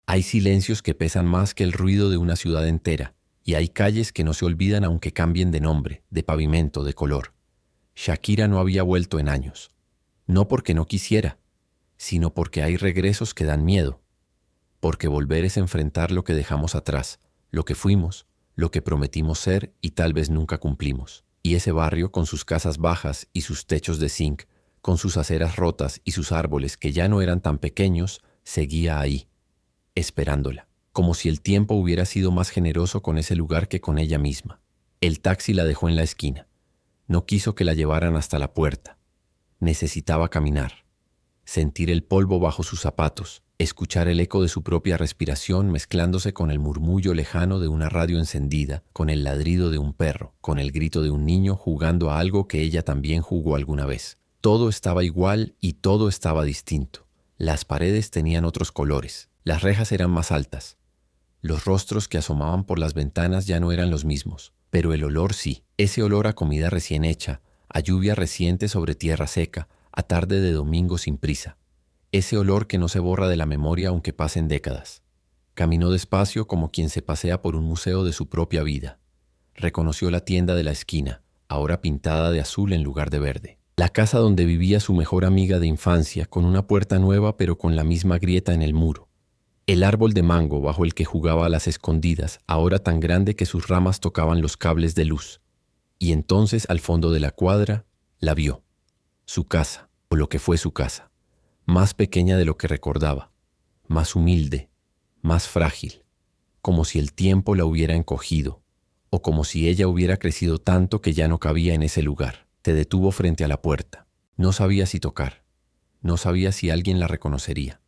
Hay silencios que pesan más que el ruido de una ciudad entera, y hay calles que no se olvidan aunque cambien de nombre, de pavimento, de color. Shakira no había vuelto en años. No porque no quisiera, sino porque hay regresos que dan miedo. Porque volver es enfrentar lo que dejamos atrás, lo que fuimos, lo que prometimos ser y tal vez nunca cumplimos. Y ese barrio con sus casas bajas y sus techos de zinc, con sus aceras rotas y sus árboles que ya no eran tan pequeños, seguía ahí, esperándola, como si el tiempo hubiera sido más generoso con ese lugar que con ella misma. El taxi la dejó en la esquina. No quiso que la llevaran hasta la puerta. Necesitaba caminar, sentir el polvo bajo sus zapatos, escuchar el eco de su propia respiración mezclándose con el murmullo lejano de una radio encendida, con el ladrido de un perro, con el grito de un niño jugando a algo que ella también jugó alguna vez. Todo estaba igual y todo estaba distinto. Las paredes tenían otros colores, las rejas eran más altas. Los rostros que asomaban por las ventanas ya no eran los mismos, pero el olor sí, ese olor a comida recién hecha, a lluvia reciente sobre tierra seca, a tarde de domingo sin prisa. Ese olor que no se borra de la memoria aunque pasen décadas. Caminó despacio como quien se pasea por un museo de su propia vida. Reconoció la tienda de la esquina, ahora pintada de azul en lugar de verde. La casa donde vivía su mejor amiga de infancia, con una puerta nueva pero con la misma grieta en el muro. El árbol de mango bajo el que jugaba a las escondidas, ahora tan grande que sus ramas tocaban los cables de luz. Y entonces, al fondo de la cuadra, la vio. Su casa, o lo que fue su casa. Más pequeña de lo que recordaba, más humilde, más frágil, como si el tiempo la hubiera encogido, o como si ella hubiera crecido tanto que ya no cabía en ese lugar. Se detuvo frente a la puerta. No sabía si tocar, no sabía si alguien la reconocería.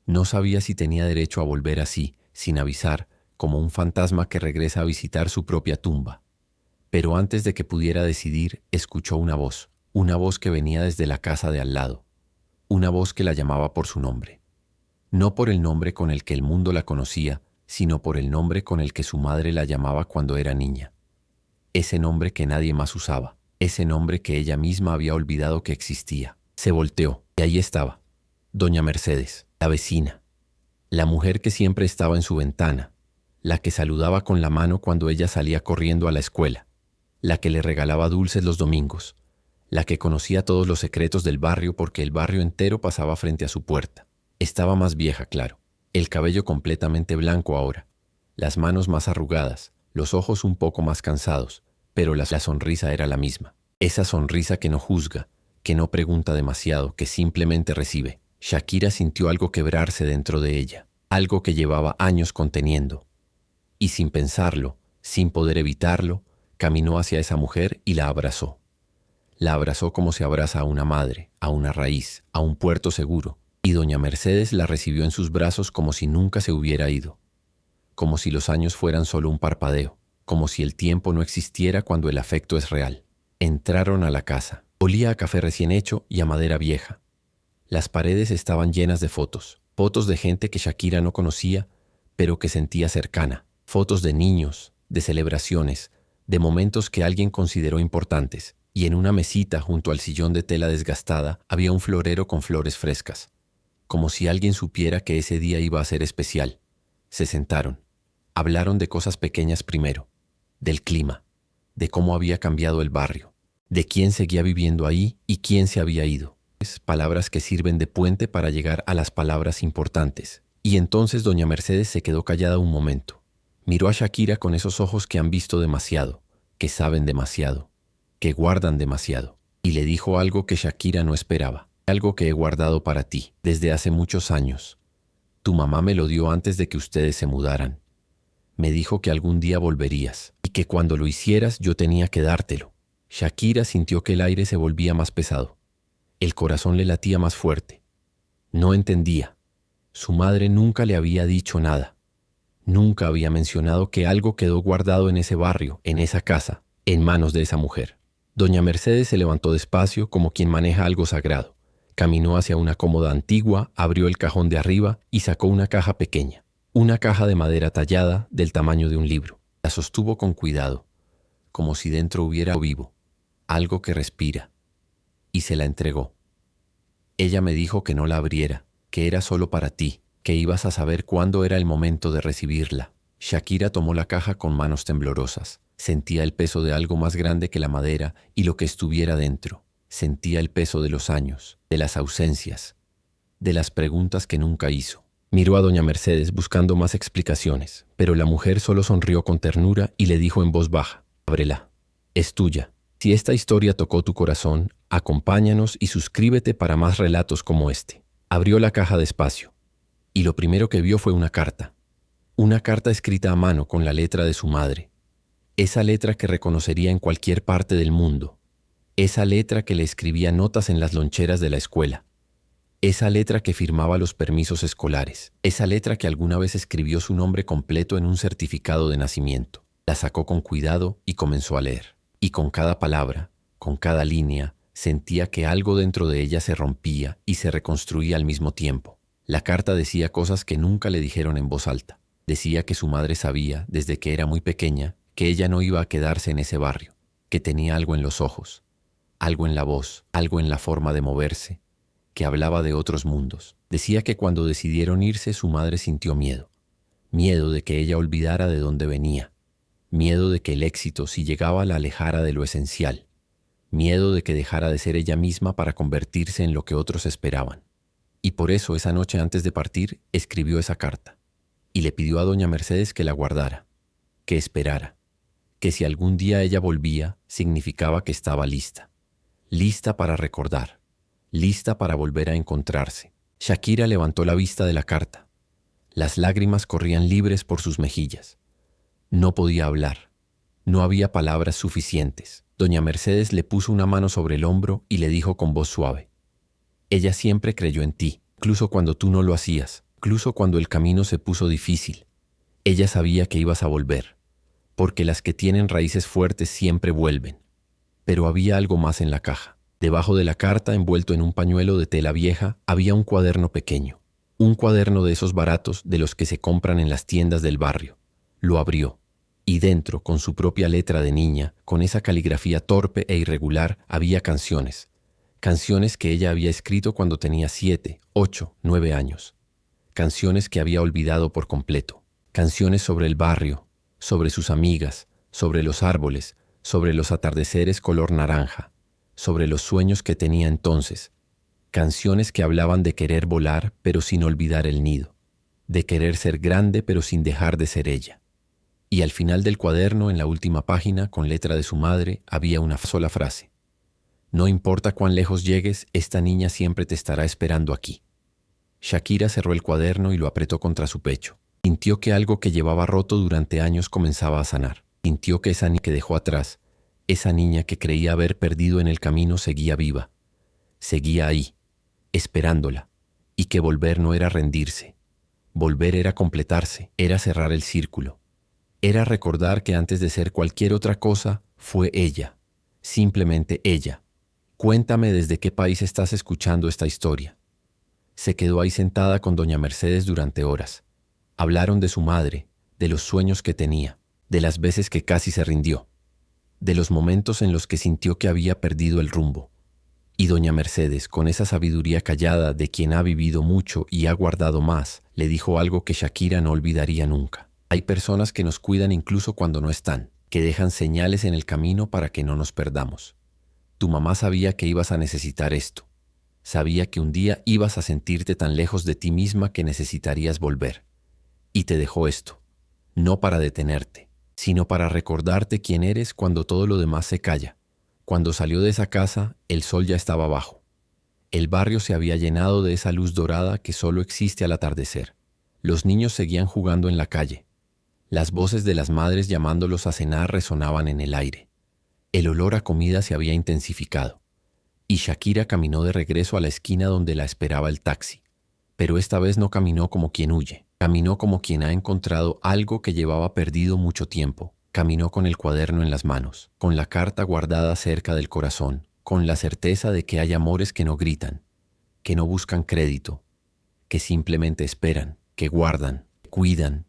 No sabía si tenía derecho a volver así, sin avisar, como un fantasma que regresa a visitar su propia tumba. Pero antes de que pudiera decidir, escuchó una voz que venía desde la casa de al lado. Una voz que la llamaba por su nombre. No por el nombre con el que el mundo la conocía, sino por el nombre con el que su madre la llamaba cuando era niña. Ese nombre que nadie más usaba, ese nombre que ella misma había olvidado que existía. Se volteó, y ahí estaba, doña Mercedes, la vecina, la mujer que siempre estaba en su ventana, la que saludaba con la mano cuando ella salía corriendo a la escuela, la que le regalaba dulces los domingos, la que conocía todos los secretos del barrio porque el barrio entero pasaba frente a su puerta. Estaba más vieja, claro, el cabello completamente blanco ahora, las manos más arrugadas, los ojos un poco más cansados, pero la sonrisa era la misma. Esa sonrisa que no juzga, que no pregunta demasiado, que simplemente recibe. Shakira sintió algo quebrarse dentro de ella, algo que llevaba años conteniendo. Y sin pensarlo, sin poder evitarlo, caminó hacia esa mujer y la abrazó. La abrazó como se abraza a una madre, a una raíz, a un puerto seguro, y doña Mercedes la recibió en sus brazos como si nunca se hubiera ido, como si los años fueran solo un parpadeo, como si el tiempo no existiera cuando el afecto es real. Entraron a la casa. Olía a café recién hecho y a madera vieja. Las paredes estaban llenas de fotos, fotos de gente que Shakira no conocía, pero que sentía cercana, fotos de niños, de celebraciones, de momentos que alguien consideró importantes. Y en una mesita junto al sillón de tela desgastada había un florero con flores frescas, como si alguien supiera que ese día iba a ser especial. Se sentaron. Hablaron de cosas pequeñas primero, del clima, de cómo había cambiado el barrio, de quién seguía viviendo ahí y quién se había ido. Palabras que sirven de puente para llegar a las palabras importantes. Y entonces doña Mercedes se quedó callada un momento. Miró a Shakira con esos ojos que han visto demasiado, que saben demasiado, que guardan demasiado, y le dijo algo que Shakira no esperaba, algo que he guardado para ti desde hace muchos años. Tu mamá me lo dio antes de que ustedes se mudaran. Me dijo que algún día volverías, y que cuando lo hicieras yo tenía que dártelo. Shakira sintió que el aire se volvía más pesado. El corazón le latía más fuerte. No entendía. Su madre nunca le había dicho nada. Nunca había mencionado que algo quedó guardado en ese barrio, en esa casa, en manos de esa mujer. Doña Mercedes se levantó despacio como quien maneja algo sagrado. Caminó hacia una cómoda antigua, abrió el cajón de arriba y sacó una caja pequeña. Una caja de madera tallada del tamaño de un libro. La sostuvo con cuidado, como si dentro hubiera algo vivo, algo que respira, y se la entregó. Ella me dijo que no la abriera, que era solo para ti, que ibas a saber cuándo era el momento de recibirla. Shakira tomó la caja con manos temblorosas. Sentía el peso de algo más grande que la madera y lo que estuviera dentro. Sentía el peso de los años, de las ausencias, de las preguntas que nunca hizo. Miró a doña Mercedes buscando más explicaciones, pero la mujer solo sonrió con ternura y le dijo en voz baja: ábrela, es tuya. Si esta historia tocó tu corazón, acompáñanos y suscríbete para más relatos como este. Abrió la caja despacio, y lo primero que vio fue una carta. Una carta escrita a mano con la letra de su madre. Esa letra que reconocería en cualquier parte del mundo. Esa letra que le escribía notas en las loncheras de la escuela. Esa letra que firmaba los permisos escolares. Esa letra que alguna vez escribió su nombre completo en un certificado de nacimiento. La sacó con cuidado y comenzó a leer. Y con cada palabra, con cada línea, sentía que algo dentro de ella se rompía y se reconstruía al mismo tiempo. La carta decía cosas que nunca le dijeron en voz alta. Decía que su madre sabía, desde que era muy pequeña, que ella no iba a quedarse en ese barrio, que tenía algo en los ojos, algo en la voz, algo en la forma de moverse, que hablaba de otros mundos. Decía que cuando decidieron irse su madre sintió miedo. Miedo de que ella olvidara de dónde venía. Miedo de que el éxito, si llegaba, la alejara de lo esencial. Miedo de que dejara de ser ella misma para convertirse en lo que otros esperaban. Y por eso esa noche antes de partir escribió esa carta. Y le pidió a doña Mercedes que la guardara, que esperara, que si algún día ella volvía, significaba que estaba lista. Lista para recordar, lista para volver a encontrarse. Shakira levantó la vista de la carta. Las lágrimas corrían libres por sus mejillas. No podía hablar. No había palabras suficientes. Doña Mercedes le puso una mano sobre el hombro y le dijo con voz suave: ella siempre creyó en ti, incluso cuando tú no lo hacías, incluso cuando el camino se puso difícil. Ella sabía que ibas a volver, porque las que tienen raíces fuertes siempre vuelven. Pero había algo más en la caja. Debajo de la carta, envuelto en un pañuelo de tela vieja, había un cuaderno pequeño. Un cuaderno de esos baratos de los que se compran en las tiendas del barrio. Lo abrió. Y dentro, con su propia letra de niña, con esa caligrafía torpe e irregular, había canciones. Canciones que ella había escrito cuando tenía 7, 8, 9 años. Canciones que había olvidado por completo. Canciones sobre el barrio, sobre sus amigas, sobre los árboles, sobre los atardeceres color naranja, sobre los sueños que tenía entonces. Canciones que hablaban de querer volar pero sin olvidar el nido, de querer ser grande pero sin dejar de ser ella. Y al final del cuaderno, en la última página, con letra de su madre, había una sola frase: no importa cuán lejos llegues, esta niña siempre te estará esperando aquí. Shakira cerró el cuaderno y lo apretó contra su pecho. Sintió que algo que llevaba roto durante años comenzaba a sanar. Sintió que esa niña que dejó atrás, esa niña que creía haber perdido en el camino, seguía viva. Seguía ahí, esperándola, y que volver no era rendirse. Volver era completarse, era cerrar el círculo. Era recordar que antes de ser cualquier otra cosa, fue ella, simplemente ella. Cuéntame desde qué país estás escuchando esta historia. Se quedó ahí sentada con doña Mercedes durante horas. Hablaron de su madre, de los sueños que tenía, de las veces que casi se rindió, de los momentos en los que sintió que había perdido el rumbo. Y doña Mercedes, con esa sabiduría callada de quien ha vivido mucho y ha guardado más, le dijo algo que Shakira no olvidaría nunca. Hay personas que nos cuidan incluso cuando no están, que dejan señales en el camino para que no nos perdamos. Tu mamá sabía que ibas a necesitar esto. Sabía que un día ibas a sentirte tan lejos de ti misma que necesitarías volver. Y te dejó esto, no para detenerte, sino para recordarte quién eres cuando todo lo demás se calla. Cuando salió de esa casa, el sol ya estaba bajo. El barrio se había llenado de esa luz dorada que solo existe al atardecer. Los niños seguían jugando en la calle. Las voces de las madres llamándolos a cenar resonaban en el aire. El olor a comida se había intensificado. Y Shakira caminó de regreso a la esquina donde la esperaba el taxi. Pero esta vez no caminó como quien huye. Caminó como quien ha encontrado algo que llevaba perdido mucho tiempo. Caminó con el cuaderno en las manos, con la carta guardada cerca del corazón, con la certeza de que hay amores que no gritan, que no buscan crédito, que simplemente esperan, que guardan, cuidan,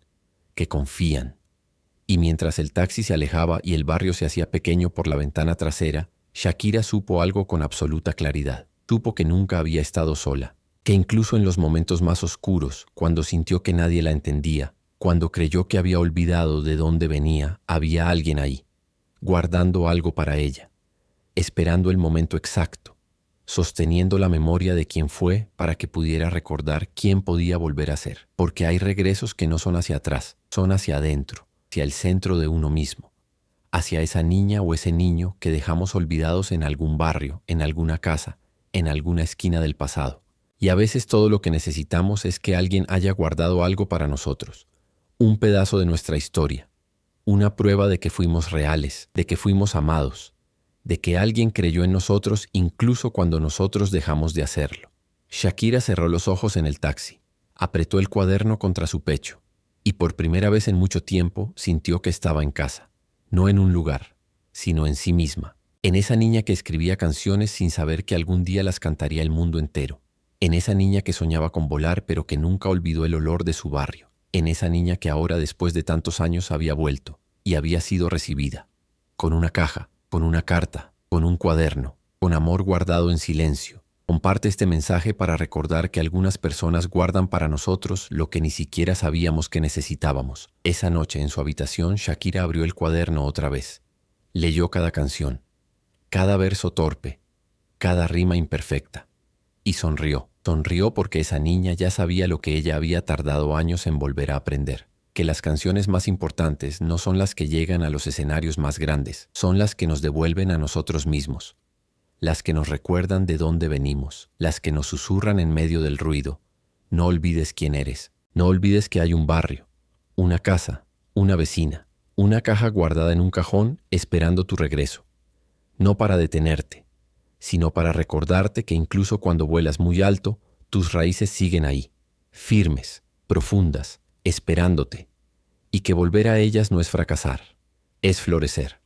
que confían. Y mientras el taxi se alejaba y el barrio se hacía pequeño por la ventana trasera, Shakira supo algo con absoluta claridad. Supo que nunca había estado sola, que incluso en los momentos más oscuros, cuando sintió que nadie la entendía, cuando creyó que había olvidado de dónde venía, había alguien ahí, guardando algo para ella, esperando el momento exacto, sosteniendo la memoria de quién fue para que pudiera recordar quién podía volver a ser. Porque hay regresos que no son hacia atrás, son hacia adentro, hacia el centro de uno mismo, hacia esa niña o ese niño que dejamos olvidados en algún barrio, en alguna casa, en alguna esquina del pasado. Y a veces todo lo que necesitamos es que alguien haya guardado algo para nosotros, un pedazo de nuestra historia, una prueba de que fuimos reales, de que fuimos amados, de que alguien creyó en nosotros incluso cuando nosotros dejamos de hacerlo. Shakira cerró los ojos en el taxi, apretó el cuaderno contra su pecho y por primera vez en mucho tiempo sintió que estaba en casa, no en un lugar, sino en sí misma, en esa niña que escribía canciones sin saber que algún día las cantaría el mundo entero, en esa niña que soñaba con volar pero que nunca olvidó el olor de su barrio, en esa niña que ahora después de tantos años había vuelto y había sido recibida, con una caja, con una carta, con un cuaderno, con amor guardado en silencio. Comparte este mensaje para recordar que algunas personas guardan para nosotros lo que ni siquiera sabíamos que necesitábamos. Esa noche en su habitación, Shakira abrió el cuaderno otra vez. Leyó cada canción, cada verso torpe, cada rima imperfecta. Y sonrió. Sonrió porque esa niña ya sabía lo que ella había tardado años en volver a aprender. Que las canciones más importantes no son las que llegan a los escenarios más grandes, son las que nos devuelven a nosotros mismos. Las que nos recuerdan de dónde venimos, las que nos susurran en medio del ruido. No olvides quién eres, no olvides que hay un barrio, una casa, una vecina, una caja guardada en un cajón esperando tu regreso. No para detenerte, sino para recordarte que incluso cuando vuelas muy alto, tus raíces siguen ahí, firmes, profundas, esperándote, y que volver a ellas no es fracasar, es florecer.